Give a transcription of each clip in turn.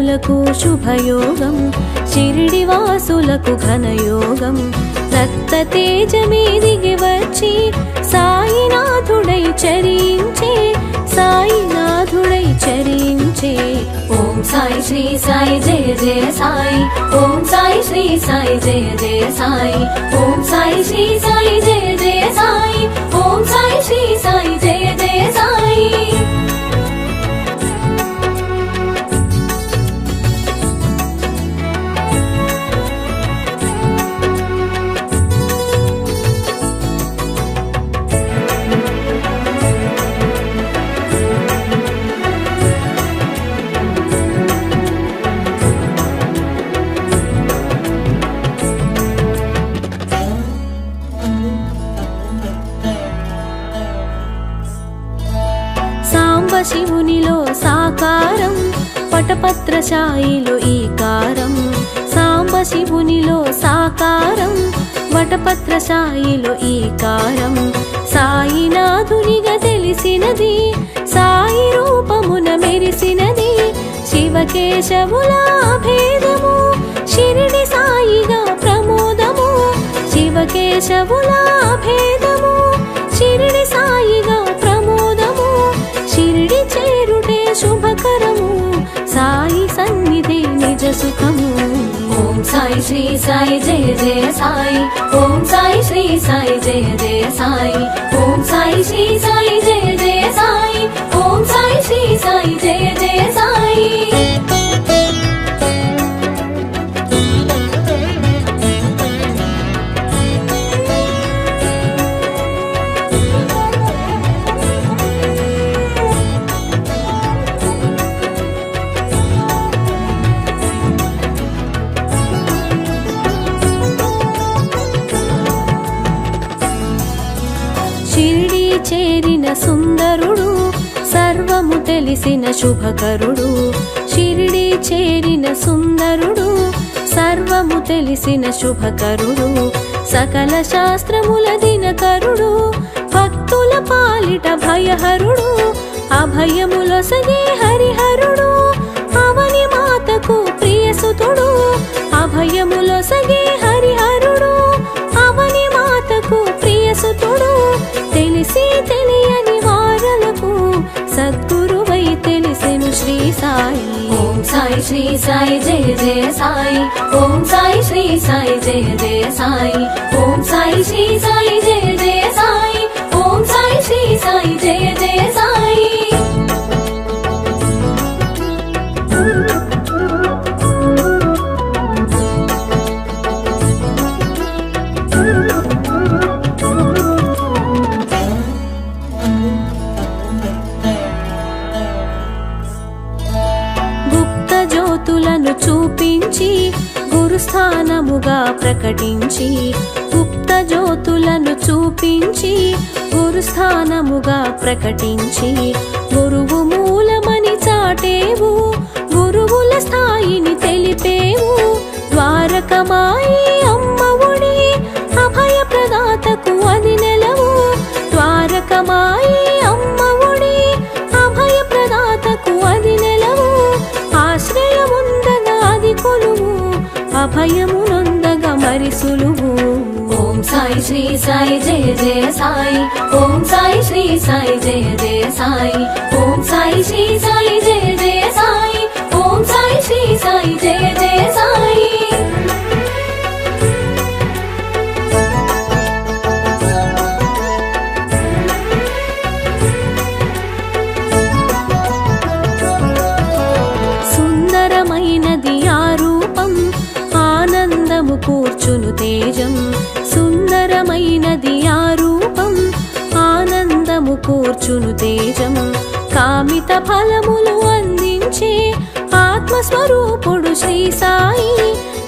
భక్తులకు శుభయోగం, షిరిడి వాసులకు ఘనయోగం. రక్త తేజమే దిగి వచ్చి సాయినాథుడై చరించే, సాయినాథుడై చరించే. ఓం సాయి శ్రీ సాయి జయ జయ సాయి, ఓం సాయి శ్రీ సాయి జయ జయ సాయి, ఓం సాయి శ్రీ సాయి జయ జయ సాయి, ఓం సాయి శ్రీ సాయి జయ జయ సాయి. శివునిలో సాకారం, వటపత్రశాయిలో ఈకారం. సాంబ శివునిలో సాకారం, వటపత్రశాయిలో ఈకారం. సాయినాథునిగా తెలిసినది, సాయి రూపమున మెరిసినది. శివకేశవుల భేదము, షిరిడి సాయిగా ప్రమోదము. శివకేశవుల భేదము, షిరిడి సాయిగా ప్రమోదము. షిరిడి చేరుటే శుభకరము, సాయి సన్నిధి నిజ సుఖము. ఓం సాయి శ్రీ సాయి జయ జయ సాయి, ఓం సాయి శ్రీ సాయి జయ జయ సాయి, ఓం సాయి శ్రీ సాయి జయ జయ సాయి, ఓం సాయి శ్రీ సాయి జయ జయ సాయి. షిరిడి చేరిన సుందరుడు, సర్వము తెలిసిన శుభకరుడు. షిరిడి చేరిన సుందరుడు, సర్వము తెలిసిన శుభకరుడు. సకల శాస్త్రముల దినకరుడు, భక్తుల పాలిట భయహరుడు. అభయములొసగే హరిహరుడు, అవని మాతకు ప్రియసుతుడు. అభయములొసగే హరిహరుడు, అవని మాతకు ప్రియసుతుడు. తెలిసి తెలియని వారలకు సద్గురువై తెలిసెను శ్రీ సాయి. ఓం సాయి శ్రీ సాయి జయ జయ సాయి, ఓం సాయి శ్రీ సాయి జయ జయ సాయి, ఓం సాయి శ్రీ సాయి జయ జయ సాయి, ఓం సాయి శ్రీ సాయి జయ జయ సాయి. చూపించి గురుస్థానముగా ప్రకటించి, గుప్త జ్యోతులను చూపించి గురుస్థానముగా ప్రకటించి. గురువు మూలమని చాటేవు, గురువుల స్థాయిని తెలిపేవు. ద్వారకమాయి అమ్మవుడి, అభయ ప్రదాతకు అది నెలవు. ద్వారకమాయి అమ్మవుడి, అభయ ప్రదాతకు అది నెలవు. ఆశ్రయముందగా అది కొలువు, అభయమునొందగా మరి సులువు. ఓం సాయి శ్రీ సాయి జయ జయ సాయి, ఓం సాయి శ్రీ సాయి జయ జయ సాయి, ఓం సాయి శ్రీ సాయి జయ జయ సాయి, ఓం సాయి శ్రీ సాయి జయ జయ సాయి. సుందరమైనది ఆ రూపం, ఆనందము కూర్చును తేజం. సుందరమైనది ఆ రూపం, ఆనందము కూర్చును తేజం. కామిత ఫలములు అందించే ఆత్మస్వరూపుడు శ్రీ సాయి.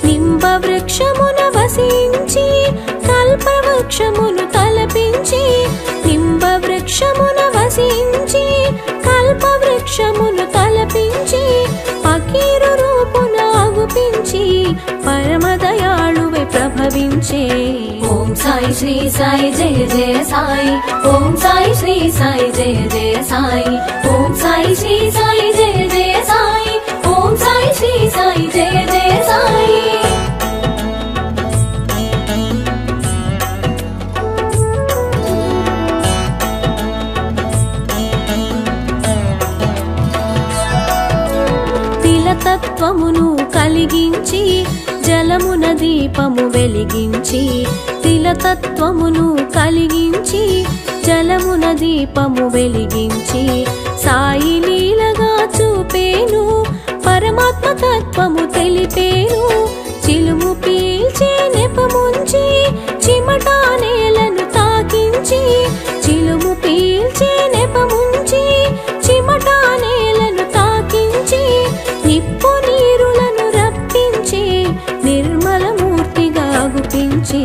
నింబ వృక్షమున వసించి కల్పవృక్షమును తలపించి. నింబ వృక్షమున వసించి కల్పవృక్షమును తలపించి. ఫకీరు రూపున అగుపించి పరమదయాళువై ప్రభవించే. ఓం సాయి శ్రీ సాయి జయ జయ సాయి, ఓం సాయి శ్రీ సాయి జయ జయ సాయి, ఓం సాయి శ్రీ సాయి జయ జయ సాయి, ఓం సాయి శ్రీ శ్రీ సాయి జయ జయ సాయి. తిలతత్వమును కలిగించి జలమున దీపము వెలిగించి, తిలతత్వమును కలిగించి జలమున దీపము వెలిగించి, సాయి లీలగా చూపేను పరమాత్మ తత్వము తెలిపేను. చిలుము పీల్చే నెపముంచి చిమటా నేలను తాకించి, చిలుము పీల్చే నెపముంచి చిమటా నేలను తాకించి, నిప్పు నీరులను రప్పించి నిర్మల మూర్తిగా గుపించి.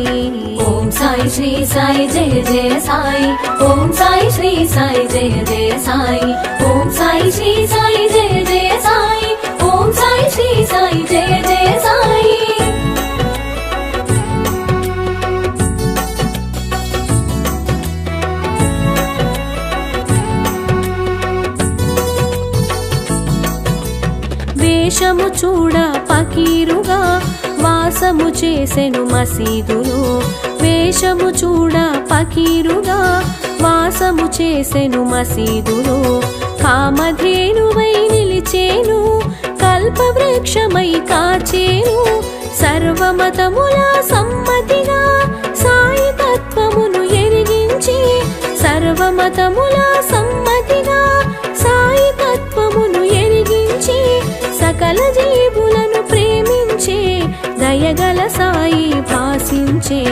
ఓం సాయి శ్రీ సాయి జయ జయ సాయి. ఓం సాయి శ్రీ సాయి జయ జయ సాయి. ఓం సాయి శ్రీ సాయి జయ జయ సాయి. ఓం సాయి శ్రీ సాయి జయ జయ సాయి. వేషము చూడ పకీరుగా వాసము చేసెను మసీదులో. వేషము చూడ పకీరుగా వాసము చేసెను మసీదులో. కామధేనువై నిలిచేను కల్పవృక్షమై కాచేను. సర్వమతముల సమ్మతిగా సాయి తత్వమును ఎరిగించి, సర్వమతముల సమ్మతిగా సాయి తత్వమును ఎరిగించి, సకల జీవులను ప్రేమించే దయగల సాయి భాసించే.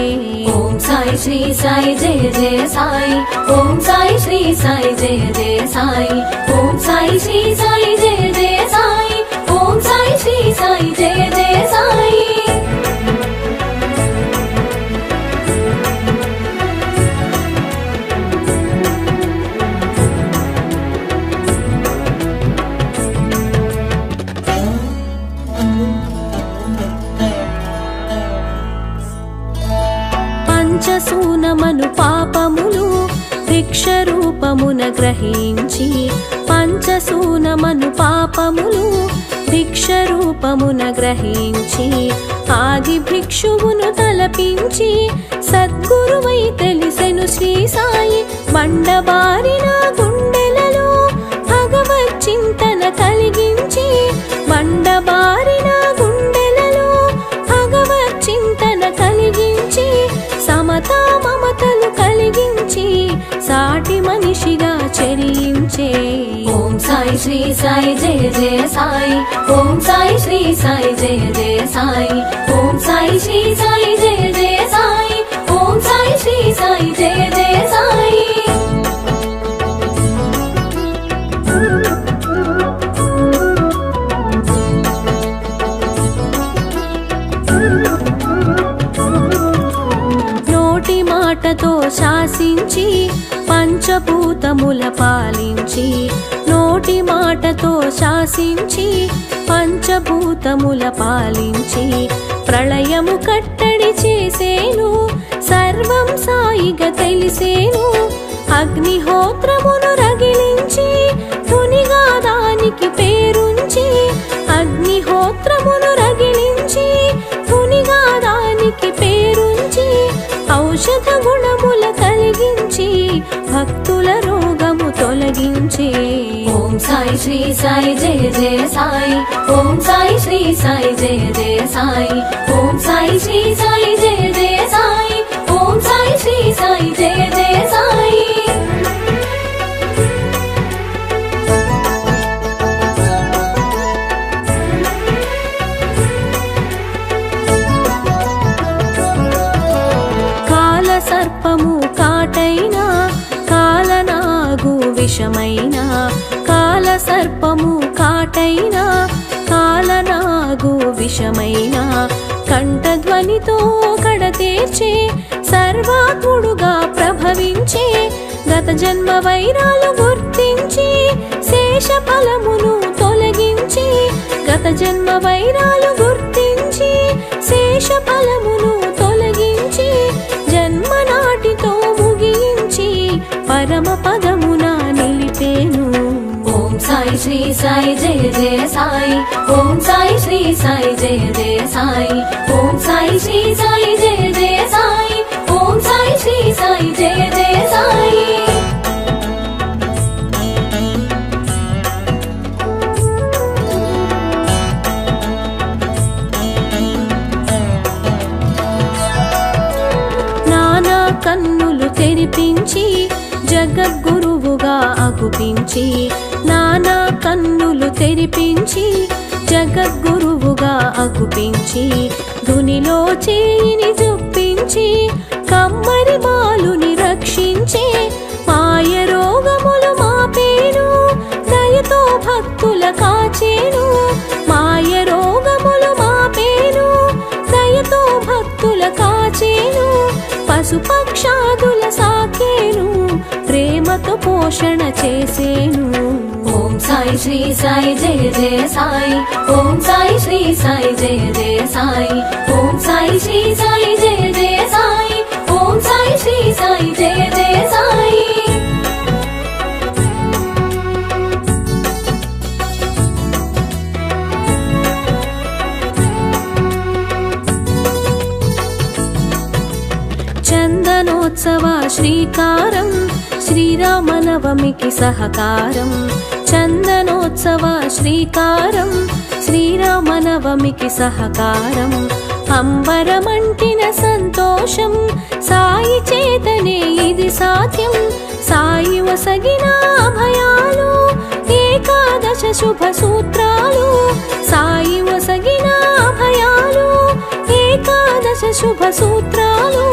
ఓం సాయి శ్రీ సాయి జయ జయ సాయి. ఓం సాయి శ్రీ సాయి జయ జయ సాయి. ఓం సాయి శ్రీ సాయి జయ జయ సాయి. ఓం సాయి శ్రీ సాయి జయ జయ సాయి. పంచసూనమను పాపములు భిక్ష రూపమున గ్రహించి, పంచసూనమను పాపములు భిక్ష రూపమున గ్రహించి, ఆది భిక్షువును తలపించి సద్గురువై తెలిసెను శ్రీ సాయి. బండబారిన గుండెలలో భగవత్ చింతన కలిగించి, బండబారిన గుండెలలో భగవత్ చింతన కలిగించి, సమతా మమతలు కలిగించి సాటి మనిషిగా చరించే. ఓం సాయి శ్రీ సాయి జయ జయ సాయి. ఓం సాయి శ్రీ సాయి జయ జయ సాయి. ఓం సాయి శ్రీ సాయి జయ జయ సాయి. ఓం సాయి శ్రీ సాయి జయ జయ సాయి. నోటి మాటతో శాసించి పంచభూతముల పాలించి, నోటి మాటతో శాసించి పంచభూతముల పాలించి, ప్రళయము కట్టడి చేసేను సర్వం సాయిగా తెలిసేను. అగ్నిహోత్రమును రగిలించి ధునిగా దానికి పేరుంచి, అగ్నిహోత్రమును రగిలించి ధునిగా దానికి పేరుంచి, ఔషధ గుణముల కలిగించి భక్తుల రోగము తొలగించే. ఓం సాయి శ్రీ సాయి జయ జయ సాయి. ఓం సాయి శ్రీ సాయి జయ జయ సాయి. ఓం సాయి శ్రీ సాయి జయ జయ సాయి. ఓం సాయి శ్రీ సాయి జయ జయ సాయి. కాల సర్పము కాటైనా కాలనాగు విషమైన, కాల సర్పము కాటైనా కాలనాగు విషమైన, కంఠధ్వనితో కడతేర్చే సర్వాత్ముడుగా ప్రభవించే, గత జన్మ వైరాలు గుర్తించి శేష ఫలమును తొలగించి, గత జన్మ వైరాలు గుర్తించి శేష ఫలమును తొలగించి, జన్మ నాటితో ముగించి పరమ పదమున నిలిపేను. ఓం సాయి శ్రీ సాయి జయ జయ సాయి ఓం సాయి శ్రీ సాయి జయ జయ సాయి ఓం సాయి శ్రీ సాయి జయ జయ సాయి ఓం సాయి శ్రీ సాయి జయ జయ సాయి నానా కన్నులు తెరిపించి జగద్గురువుగా అగుపించి నానా కన్నులు తెరిపించి జగద్గురువుగా అగుపించి ధునిలో చేయిని జొప్పించి కమ్మరి బాలుని రక్షించే మాయ రోగములు మాపేను దయతో భక్తుల కాచేను మాయ రోగములు మాపేను దయతో భక్తుల కాచేను పశుపక్షాదుల సాకేను ప్రేమతో పోషణ చేసేను ఓం సాయి శ్రీ సాయి జయ జయ సాయి ఓం సాయి శ్రీ సాయి జయ జయ సాయి ఓం సాయి శ్రీ సాయి జయ జయ సాయి ఓం సాయి శ్రీ సాయి జయ జయ సాయి చందనోత్సవ శ్రీకారం శ్రీరామనవమికి సహకారం చందనోత్సవ శ్రీకారం శ్రీరామనవమికి సహకారం అంబరమంటిన సంతోషం సాయి చేతనే ఇది సాధ్యం సాయి వసగిన అభయాలు ఏకాదశ శుభ సూత్రాలు సాయి వసగిన అభయాలు ఏకాదశ శుభ సూత్రాలు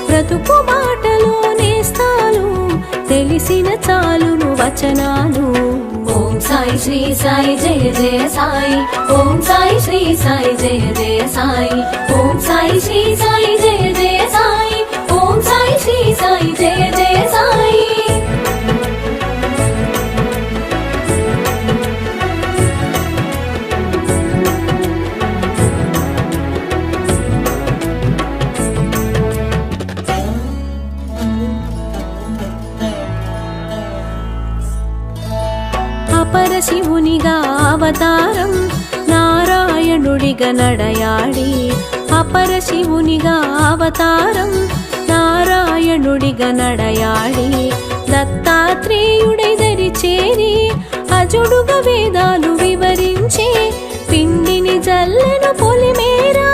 బ్రతుకు బాటలో నేస్తాలు తెలిసిన చాలును వచనాలు ఓం సాయి శ్రీ సాయి జయ జయ సాయి ఓం సాయి శ్రీ సాయి జయ జయ సాయి ఓం సాయి శ్రీ సాయి జయ జయ సాయి ఓం సాయి శ్రీ సాయి జయ జయ సాయి పరశివునిగా అవతారం నారాయణుడిగా నడయాడి అపరశివునిగా అవతారం నారాయణుడిగా నడయాడి దత్తాత్రేయుడై దరి చేరి అజుడుగా వేదాలు వివరించే పిండిని జల్లెను పొలిమేరా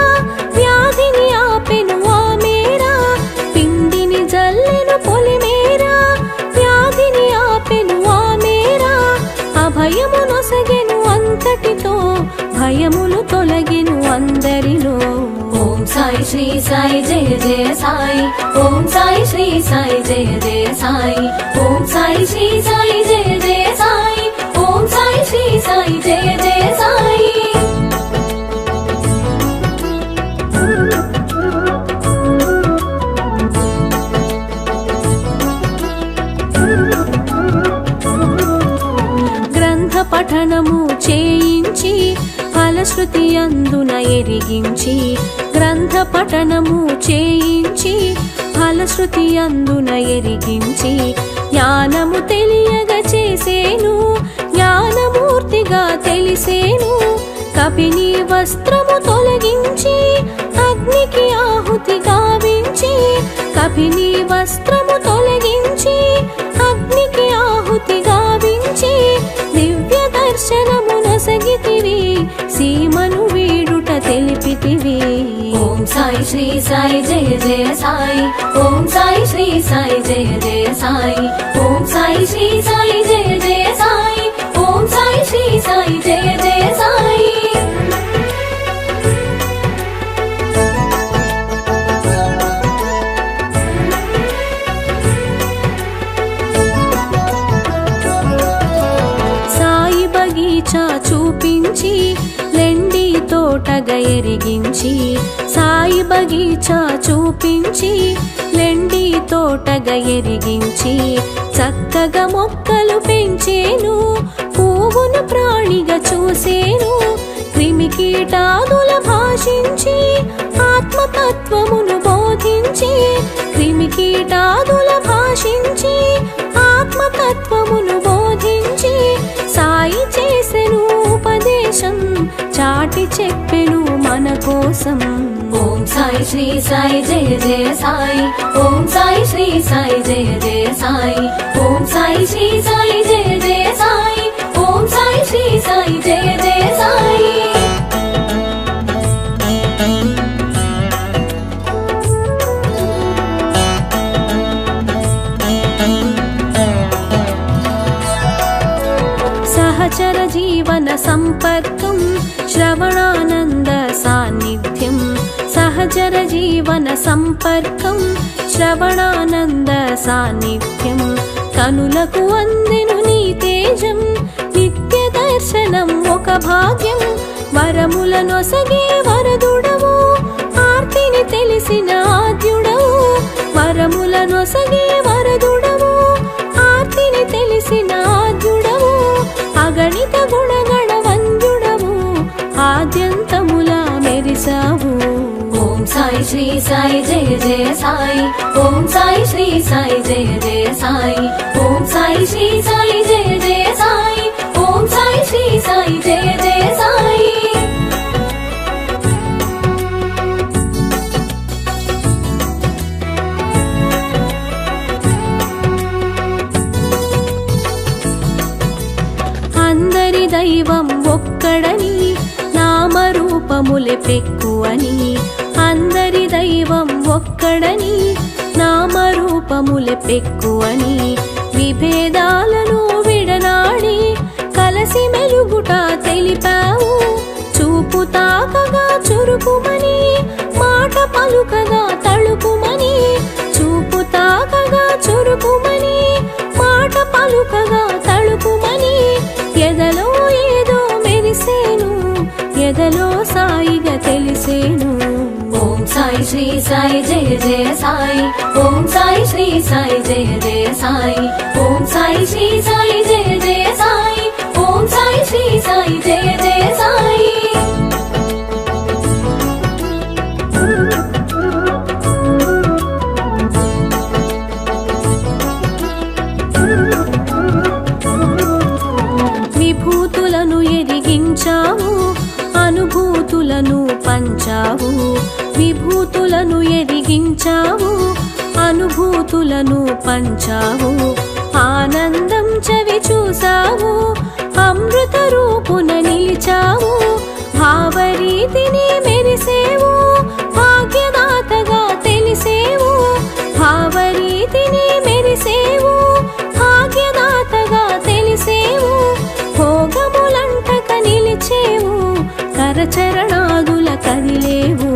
వ్యాధిని ఆపెను ఆ మేరా పిండిని జల్లెను పొలిమేరా వ్యాధిని ఆపెను ఆ మేరా అభయము నొసగెను అంతటితో భయములు తొలగెను అందరిలో ఓం సాయి శ్రీ సాయి జయ జయ సాయి ఓం సాయి శ్రీ సాయి జయ జయ సాయి ఓం సాయి శ్రీ సాయి జయ జయ సాయి ఓం సాయి శ్రీ సాయి జయ జయ సాయి పఠనము చేయించి ఫలశ్రుతి అందున ఎరిగించి గ్రంథ పఠనము చేయించి ఫలశ్రుతి అందున ఎరిగించి జ్ఞానము తెలియగా చేసేను జ్ఞానమూర్తిగా తెలిసేను కపిని వస్త్రము తొలగించి అగ్నికి ఆహుతి గావించి కపిని వస్త్రము తొలగించి అగ్నికి ఆహుతి గావించి దివ్య దర్శనము నొసగితివి సీమను వీడుట తెలిపితివి ఓం సాయి శ్రీ సాయి జయ జయ సాయి ఓం సాయి శ్రీ సాయి జయ జయ సాయి ఓం సాయి శ్రీ సాయి జయ జయ సాయి ఓం సాయి శ్రీ సాయి జయ జయ సాయి చూపించి లెండి తోటగా ఎరిగించి సాయి బగీచా చూపించి లెండి తోటగా ఎరిగించి చక్కగా మొక్కలు పెంచేను పువ్వును ప్రాణిగా చూసేను క్రిమికీటాదుల భాషించి ఆత్మతత్వమును బోధించి క్రిమికీటాదుల భాషించి ఆత్మతత్వమును బోధించి సాయి కోసం. ఓం సాయి శ్రీ సాయి జయ జయ సాయి. ఓం సాయి శ్రీ సాయి జయ జయ సాయి. ఓం సాయి శ్రీ సాయి జయ జయ సాయి. ఓం సాయి శ్రీ సాయి జయ జయ సాయి. సహచర జీవన సంపర్కం శ్రవణానంద సాన్నిధ్యం. సహచర జీవన సంపర్కం శ్రవణానంద సాన్నిధ్యం. కనులకు అందెను నీ తేజం నిత్య దర్శనం ఒక భాగ్యం. వరములనొసగే వరదుడవు ఆర్తిని తెలిసిన ఆద్యుడవు. వరములనొసగే వరదుడవు ఆర్తిని తెలిసిన ఆద్యుడవు. అగణిత గుణగణ వంద్యుడవు ఆద్యంతములా మెరిసావు. ఓం సాయి శ్రీ సాయి జయ జయ సాయి. ఓం సాయి శ్రీ సాయి జయ జయ సాయి. ఓం సాయి శ్రీ సాయి జయ జయ సాయి. ఓం సాయి శ్రీ సాయి జయ జయ సాయి. అందరి దైవం ఒక్కడని నామరూపములే పెక్కువని. అందరి దైవం ఒక్కడని నామరూపములే పెక్కువని. విభేదాలను విడనాడి కలసి మెలుగుట తెలిపావు. చూపు తాకగా చురుకుమని మాట పలుకగా తళుకుమని. చూపు తాకగా చురుకుమని మాట పలుకగా తళుకుమని. ఎదలో ఏదో మెరిసేను ఎదలో సాయిగా తెలిసేను. ఓం సాయి శ్రీ సాయి జయ జయ సాయి. ఓం సాయి శ్రీ సాయి జయ జయ సాయి. ఓం సాయి శ్రీ సాయి జయ జయ సాయి. ఓం సాయి శ్రీ సాయి జయ జయ సాయి. విభూతులను ఎరిగించావు అనుభూతులను పంచావు. విభూతులను ఎరిగించావు అనుభూతులను పంచావు. ఆనందం చవి చూసావు అమృత రూపున నిలిచావు. భావరీతిని మెరిసేవు భాగ్యదాతగా తెలిసేవు. భావరీతిని మెరిసేవు భాగ్యదాతగా తెలిసేవు. భోగములంటక నిలిచేవు కరచరణాదుల కదిలేవు.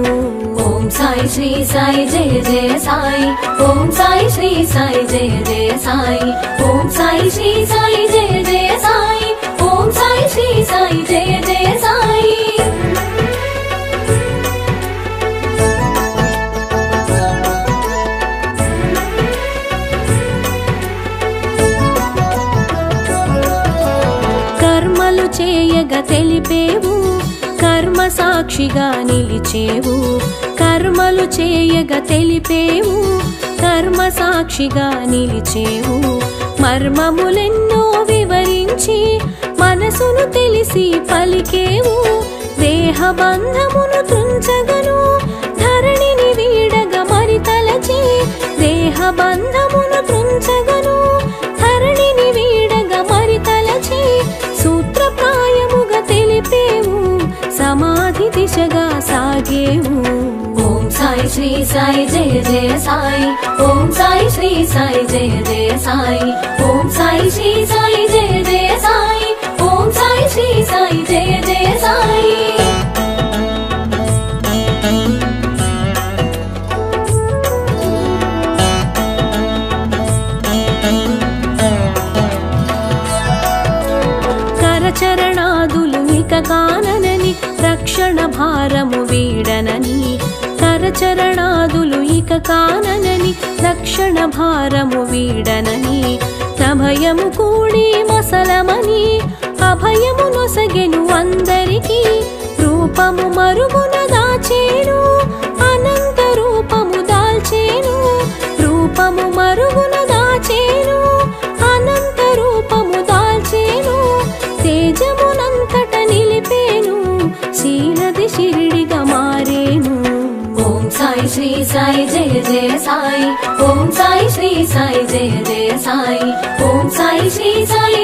ఓం సాయి శ్రీ సాయి జయ జయ సాయి. ఓం సాయి శ్రీ సాయి జయ జయ సాయి. ఓం సాయి శ్రీ సాయి జయ జయ సాయి. ఓం సాయి శ్రీ సాయి జయ జయ సాయి. కర్మలు చేయగా తెలిపేవు కర్మ సాక్షిగా నిలిచేవు. కర్మలు చేయగా తెలిపేవు కర్మ సాక్షిగా నిలిచేవు. మర్మములెన్నో వివరించి మనసును తెలిసి పలికేవు. దేహబంధమును తుంచగను ధరణిని వీడగా మరి తలచి. దేహబంధమును తుంచగను ధరణిని వీడగా మరి తలచి. సూత్రప్రాయముగా తెలిపేవు సమాధి దిశగా సాగేవు. ఓం సాయి శ్రీ సాయి జయ జయ సాయి. ఓం సాయి శ్రీ సాయి జయ జయ సాయి. ఓం సాయి శ్రీ సాయి జయ జయ సాయి. ఓం సాయి శ్రీ సాయి జయ జయ సాయి. కరచరణాదులు ఇక కాననని రక్షణ భారము వీడనని. కరచరణాదులు ఇక కాననని రక్షణ భారము వీడనని. అభయము కూడి మసలమని అభయము నొసగెను అందరికీ. రూపము మరుగున దాచేను అనంత రూపము దాల్చేను. రూపము మరుగున దాచేను అనంత రూపము దాల్చేను. తేజమునంతట నిలిపేను శీలది షిరిడిగా మారి సాయి జయ జయ సాయి ఓం సాయి శ్రీ సాయి జయ జయ సాయి ఓం సాయి శ్రీ సాయి